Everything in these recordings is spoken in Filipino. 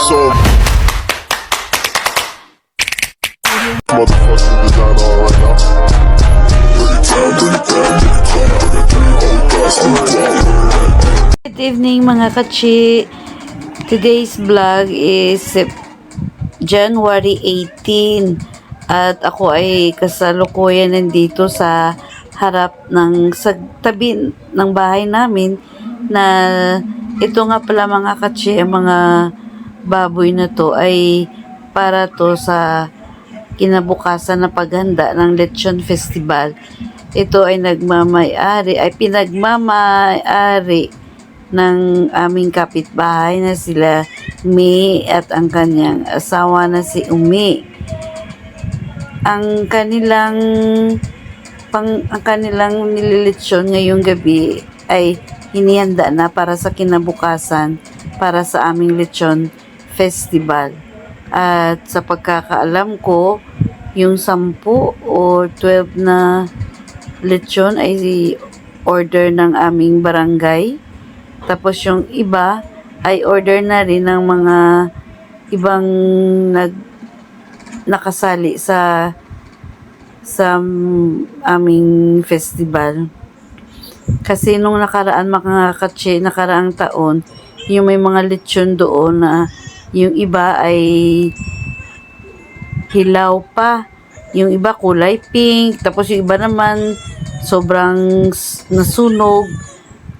So motherfucking design all right now. Good evening mga kachi. Today's vlog is January 18 at ako ay kasalukuyan nandito sa harap sa tabi ng bahay namin na ito nga pala mga kachi, ang mga baboy na to ay para to sa kinabukasan na paghanda ng Lechon Festival. Ito ay pinagmamay-ari ng aming kapitbahay na sila May at ang kanyang asawa na si Umi. Ang kanilang nililitsyon ngayong gabi ay hinihanda na para sa kinabukasan para sa aming Lechon Festival. At sa pagkakaalam ko, yung 10 o 12 na lechon ay order ng aming barangay. Tapos yung iba ay order na rin ng mga ibang nakasali sa aming festival. Kasi nung nakaraang taon, yung may mga lechon doon na yung iba ay hilaw pa, yung iba kulay pink, tapos yung iba naman sobrang nasunog,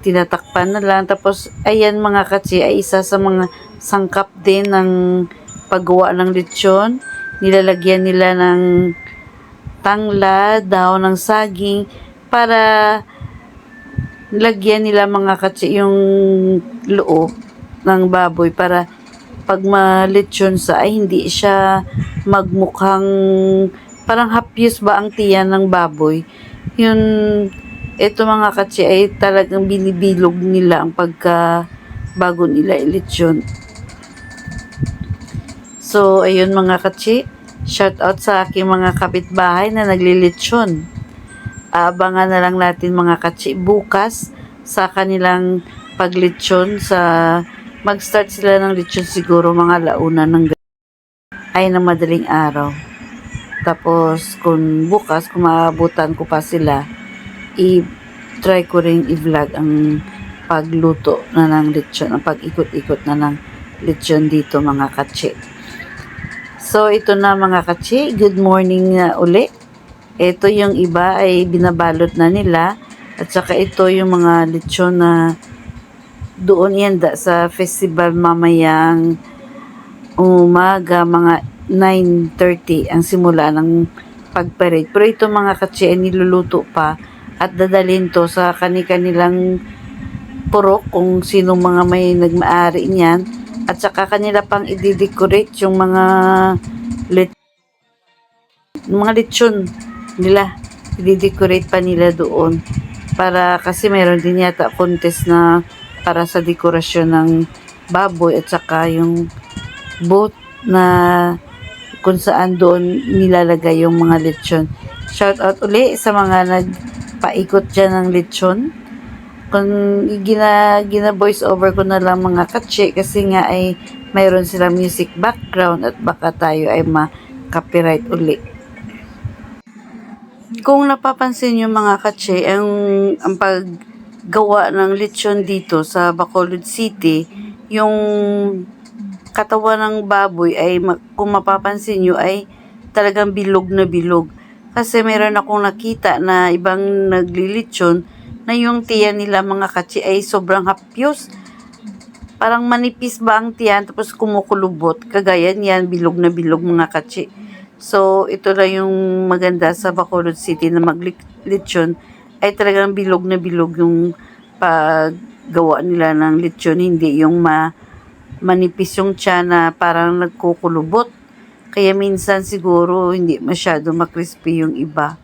tinatakpan na lang. Tapos ayan mga katsi, ay isa sa mga sangkap din ng paggawa ng lechon. Nilalagyan nila ng tangla, dahon ng saging para lagyan nila mga katsi yung loob ng baboy para pag malechon sa ay hindi siya magmukhang parang hapyos ba ang tiyan ng baboy. Yun, ito mga katsi ay talagang binibilog nila ang bago nila ilechon. So, ayun mga katsi, shout out sa aking mga kapitbahay na naglilechon. Abangan na lang natin mga katsi bukas sa kanilang paglechon mag-start sila ng lechon siguro mga launa ng ay na madaling araw. Tapos kung bukas, kung maabutan ko pa sila, i-try ko rin i-vlog ang pagluto na ng lechon, ang pag-ikot-ikot na ng lechon dito mga katsi. So ito na mga katsi, good morning na uli. Ito yung iba ay binabalot na nila at saka ito yung mga lechon na doon ihanda sa festival mamayang umaga, mga 9:30 ang simula ng pagparade. Pero ito mga katsi ay niluluto pa at dadalhin to sa kanilang purok kung sino mga may nagmaari niyan. At saka kanila pang i-decorate yung mga lechon nila. I-decorate pa nila doon para kasi mayroon din yata contest na para sa dekorasyon ng baboy at saka yung boat na kung saan doon nilalagay yung mga lechon. Shout out uli sa mga nagpaikot dyan ng lechon. Kung gina-voice over ko na lang mga katsi kasi nga ay mayroon silang music background at baka tayo ay ma-copyright uli. Kung napapansin nyo mga katsi, ang paggawa ng lechon dito sa Bacolod City, yung katawan ng baboy ay kung mapapansin nyo ay talagang bilog na bilog. Kasi meron akong nakita na ibang naglilitsyon na yung tiyan nila mga katsi ay sobrang hapyos. Parang manipis ba ang tiyan tapos kumukulubot. Kagaya niyan, bilog na bilog mga katsi. So, ito na yung maganda sa Bacolod City na maglitsyon ay talagang bilog na bilog yung paggawa nila ng lechon. Hindi yung manipis yung tiyan na parang nagkukulubot. Kaya minsan siguro hindi masyado makrispy yung iba.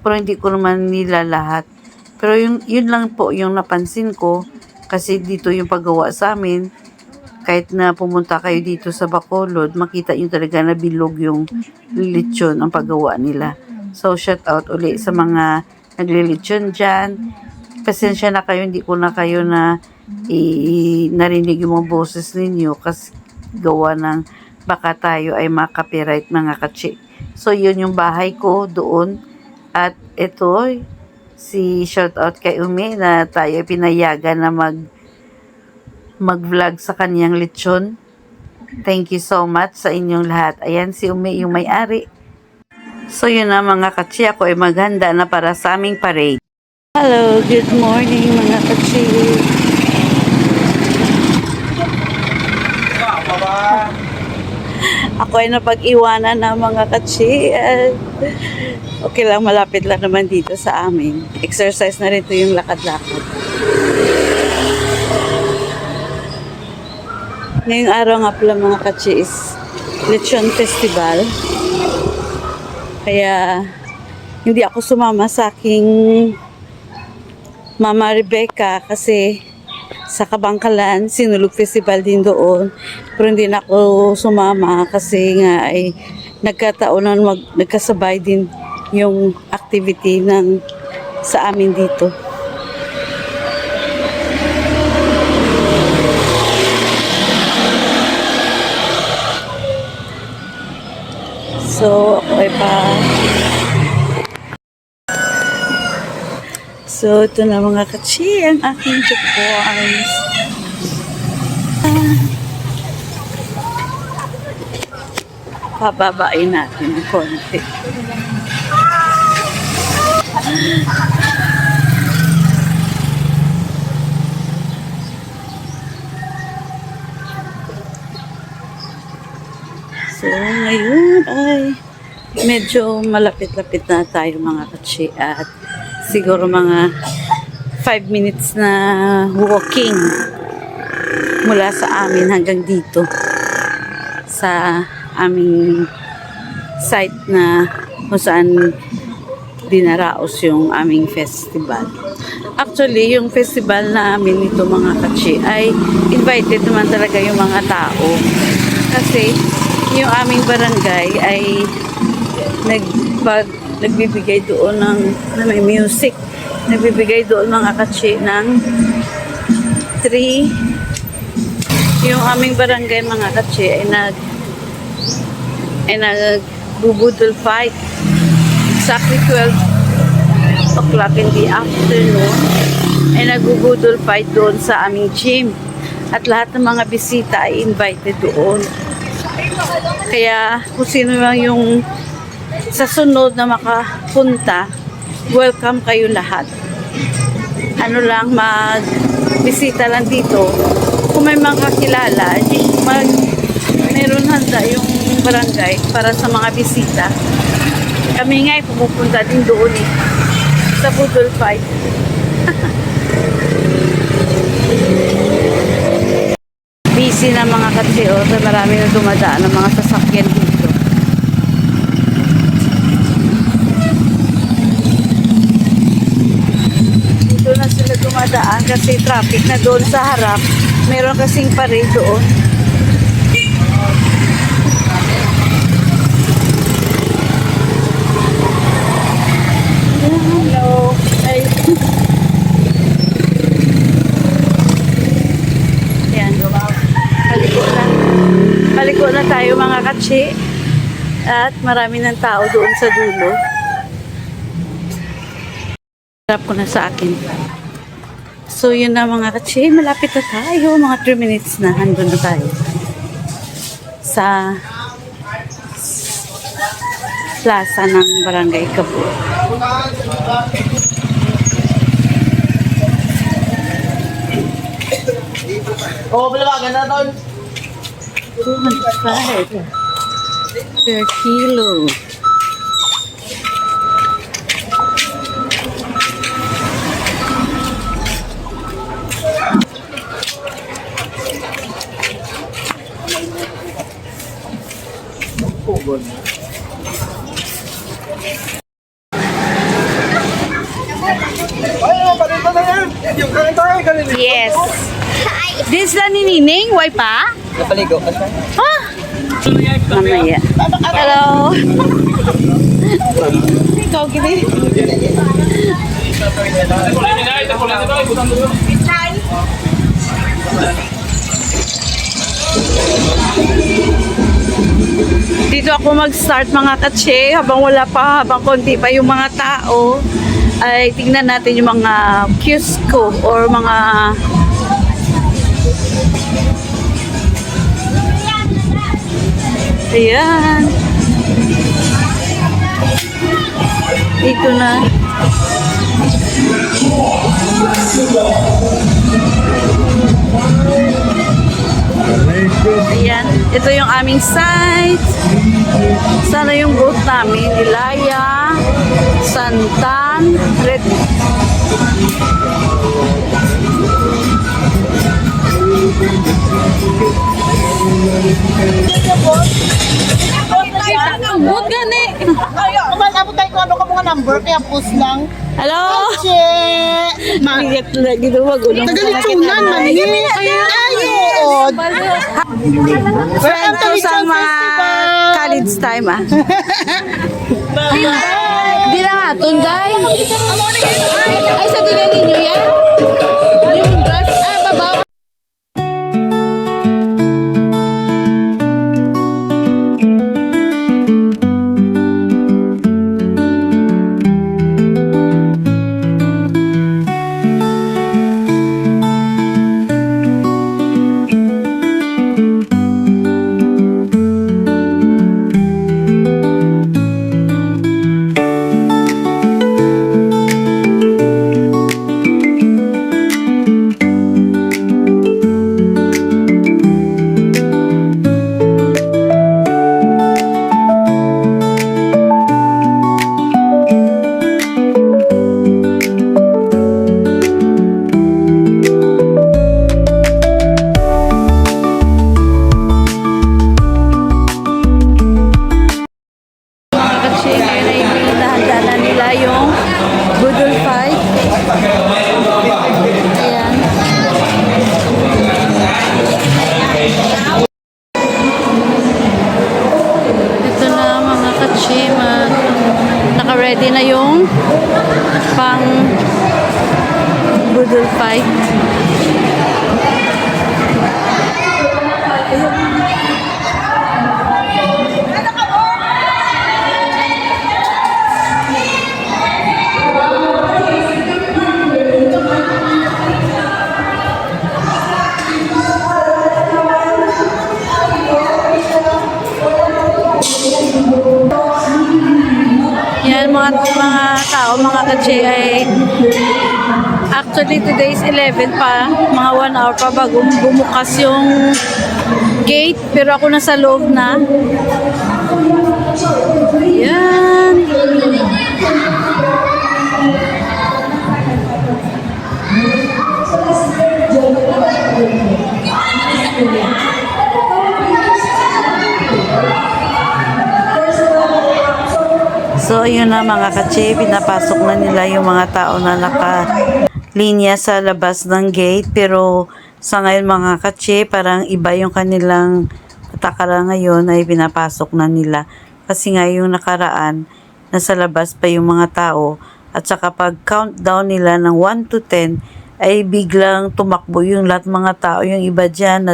Pero hindi ko naman nila lahat. Pero yun lang po yung napansin ko kasi dito yung paggawa sa amin. Kahit na pumunta kayo dito sa Bacolod, makita nyo talaga na bilog yung lechon ang paggawa nila. So, shout out uli sa mga naglilechon dyan. Pasensya na kayo, hindi ko na kayo narinig yung mga boses ninyo gawa ng baka tayo ay makapiright mga katsi. So yun yung bahay ko doon. At ito, si shoutout kay Umi na tayo pinayagan na mag-vlog sa kanyang lechon. Thank you so much sa inyong lahat. Ayan si Umi yung may-ari. So yun na mga katsi, ako ay maghanda na para sa aming parade. Hello, good morning mga katsi. Ako ay napag-iwanan na mga katsi. Okay lang, malapit lang naman dito sa amin. Exercise na rin ito yung lakad-lakad. Ngayong araw nga pala mga katsi is Lechon Festival. Kaya hindi ako sumama sa aking Mama Rebecca kasi sa Kabangkalan, Sinulog Festival din doon. Pero hindi na ako sumama kasi nga ay nagkataon na nagkasabay din yung activity ng sa amin dito. So, ako ay So, ito na mga katsi, ang aking Japones. Pababain natin ng konti. So, ngayon ay medyo malapit-lapit na tayo mga katsi at siguro mga 5 minutes na walking mula sa amin hanggang dito sa aming site na kung saan dinaraos yung aming festival. Actually, yung festival namin nito mga katsi ay invited naman talaga yung mga tao kasi yung aming barangay ay nagbibigay doon ng may music. Nagbibigay doon mga katsi ng 3. Yung aming barangay mga katsi ay nagbubudol fight. Exactly 12 o'clock in the afternoon ay nagbubudol fight doon sa aming gym. At lahat ng mga bisita ay invited doon. Kaya kung sino lang yung sa sunod na makapunta, welcome kayo lahat. Ano lang, magbisita lang dito. Kung may mga kakilala, meron handa yung barangay para sa mga bisita. Kami nga ay pumupunta din doon sa Budol Fight. Busy na mga katsi, marami na dumadaan ng mga sasakyan dito. Dito na sila dumadaan kasi traffic na doon sa harap. Meron kasing parade doon. Hello. Ay. Yan. Paliko na tayo mga katsi. At marami ng tao doon sa dulo. Harap ko na sa akin. So yun na mga katsi. Malapit na tayo. Mga 3 minutes na. Handun na tayo. Sa plaza ng Barangay Kabul. Oh, balawagan na doon. 205 per kilo. Ay, parito na yan. Yung kain tayo, kanina. Yes. This na ni Nining, why pa? Napaligo ka siya. Ha? Mamaya. Hello. Ikaw gini. Dito ako mag-start mga katse, habang konti pa yung mga tao, ay tingnan natin yung mga kiosko or mga ayan. Dito na. Ayan. Ito yung aming site. Sana yung booth namin. Ilaya, Santan, Red. Ang good gani. Abot tayo kung ano ka mga number, kaya post lang. Hello? Che! Maligit lagi daw wag unang Tagalitunan, mani. Ayun. Friend ko sa mga college time Di na nga, tunday. Ay, sa tingin ninyo yan? Yung dress, babaw. Kasi ngayon ay pinahanda nila yung Budol Fight. Ayan. Ito na mga kachima. Naka-ready na yung pang Budol Fight. Yan mga tao, mga kache ay actually today is 11 pa, mga 1 hour pa bago bumukas yung gate, pero ako nasa loob na. Yan. So, yun na mga katse, pinapasok na nila yung mga tao na nakalinya sa labas ng gate. Pero sa ngayon mga katse, parang iba yung kanilang patakaran ngayon ay pinapasok na nila. Kasi nga yung nakaraan, nasa labas pa yung mga tao. At saka pag countdown nila ng 1 to 10, ay biglang tumakbo yung lahat mga tao. Yung iba dyan,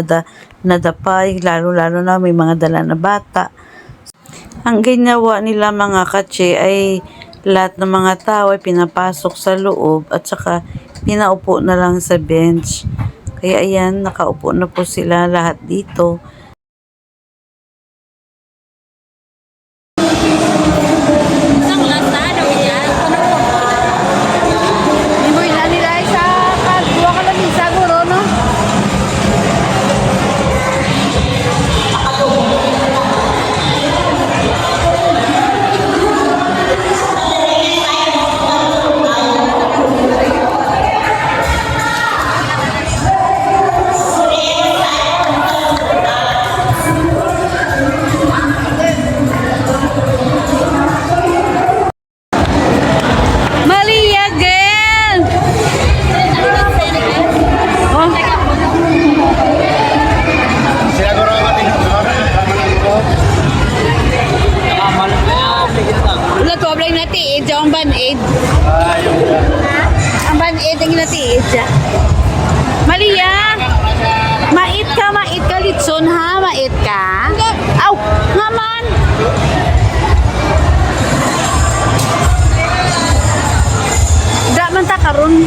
nadapay, lalo-lalo na may mga dala na bata. Ang ginawa nila mga katse ay lahat ng mga tao ay pinapasok sa loob at saka pinaupo na lang sa bench. Kaya ayan, nakaupo na po sila lahat dito. karon.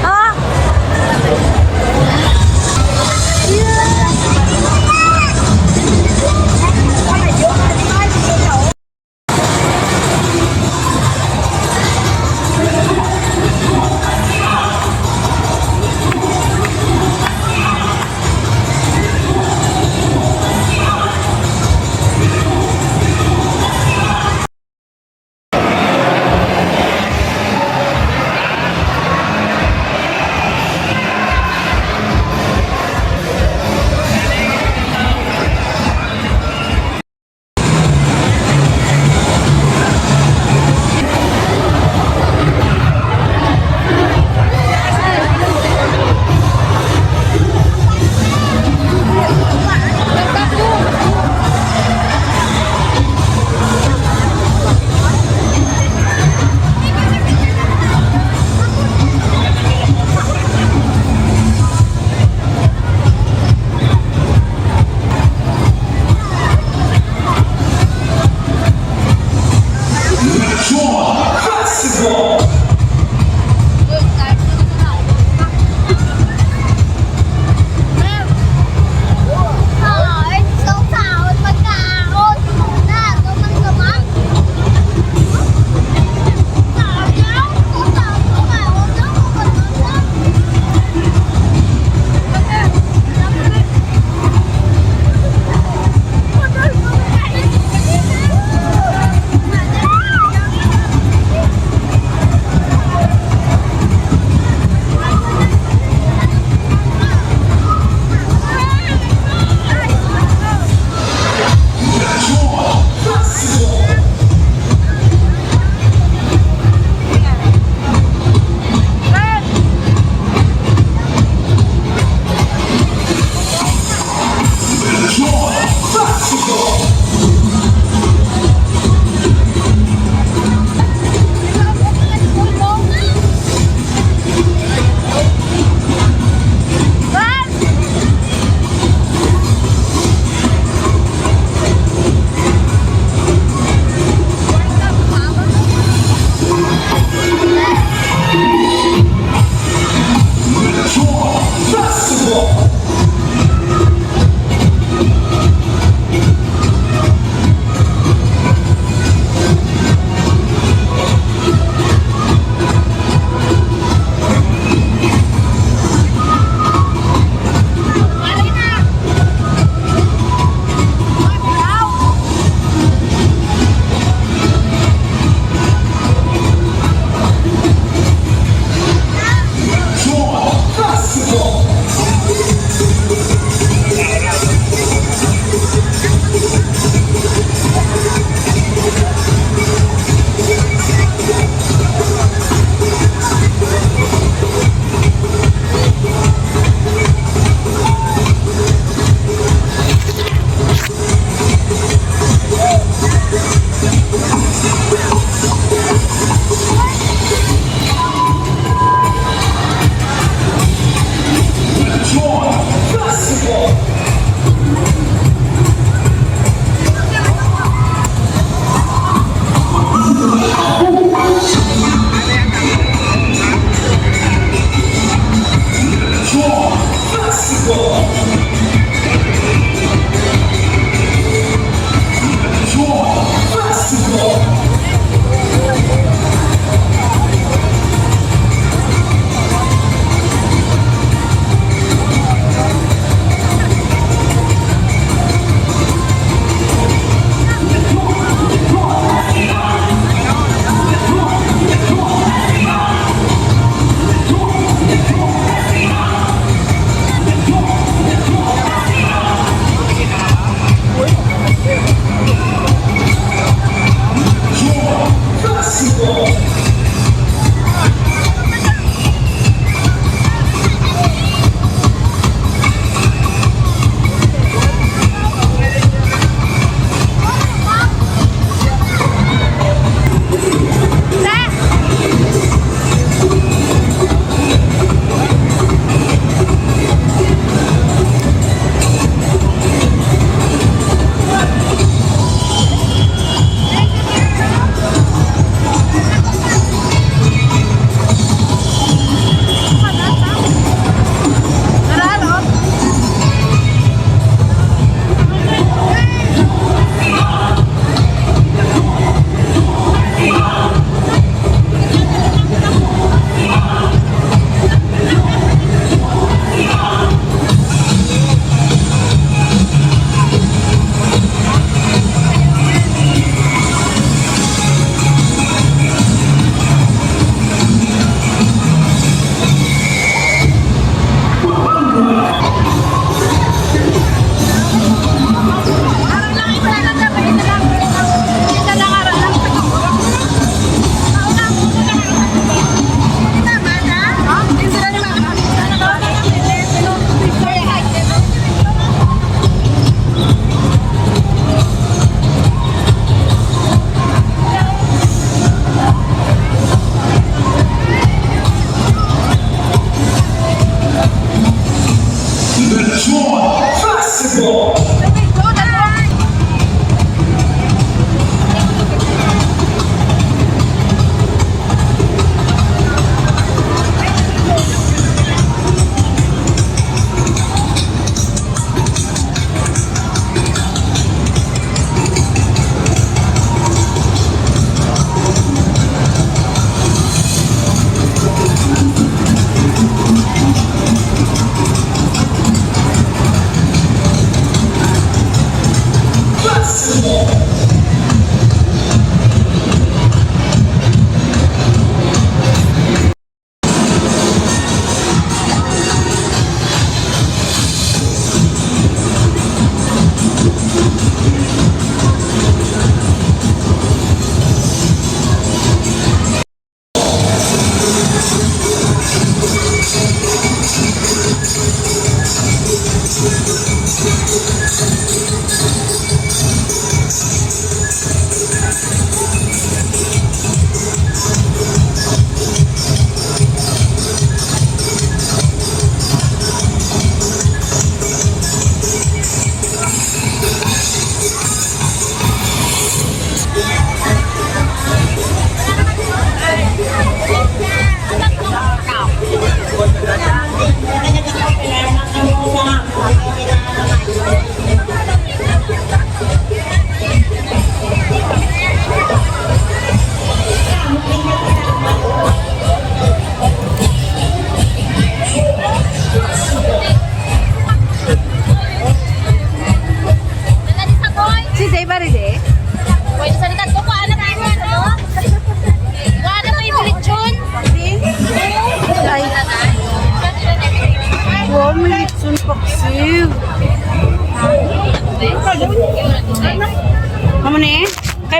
Ha?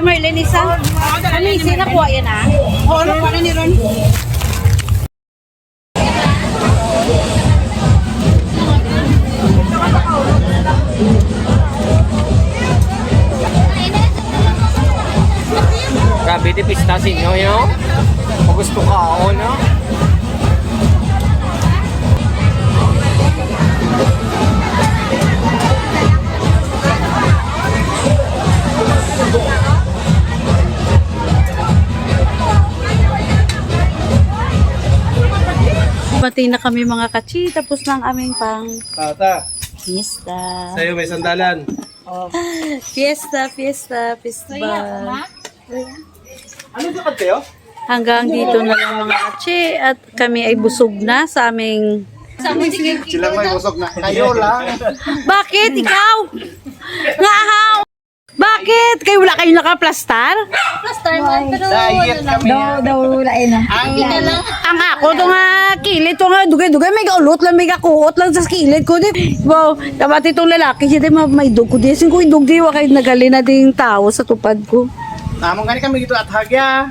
kay Marlene isa. Ano yung sinakuha yan ah? Oo, ano pa ni Ron? Grabe, di pistasin nyo, yun. Kung gusto ka ako, no? Bati na kami mga kachi, tapos na ang aming pang Tata, fiesta. sa'yo may sandalan. Fiesta, festival. Ano ba kayo? Hanggang dito na lang mga kachi at kami ay busog na sa aming... Sila may usok na. Kayo lang. Bakit? Ikaw? Ngahaw! Bakit? Kayo wala kayong nakaplastar? Diet kami. Ang ako to nga kilid to nga dugay-dugay may gaulot lang may gakuot lang sa kilid ko di. Wow, dapat itong lalaki siya di may dug ko di. Sin ko indug di wa kay nagali na ding tao sa tupad ko. Namong gani kami gitu at hagya.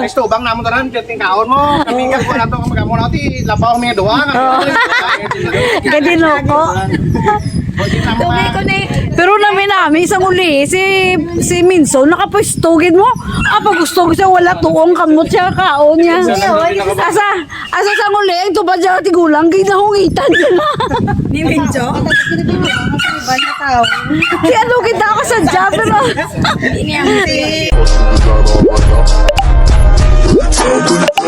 Gusto bang namong tanan keting kaon mo. Kami ka ko nato magamo na ti labaw mi doang. Kadino ko. Dugay ko ni. Pero namin isang uli si Minso nakapwesto gid mo. Apa gusto ko siya wala tuong kamot siya kaon niya. Asa sa uli ang tupad siya tigulang ginahungitan nila. Ni Mincho? Kaya ano kita ako sa job pero Ini yang si... Cause we got all right now.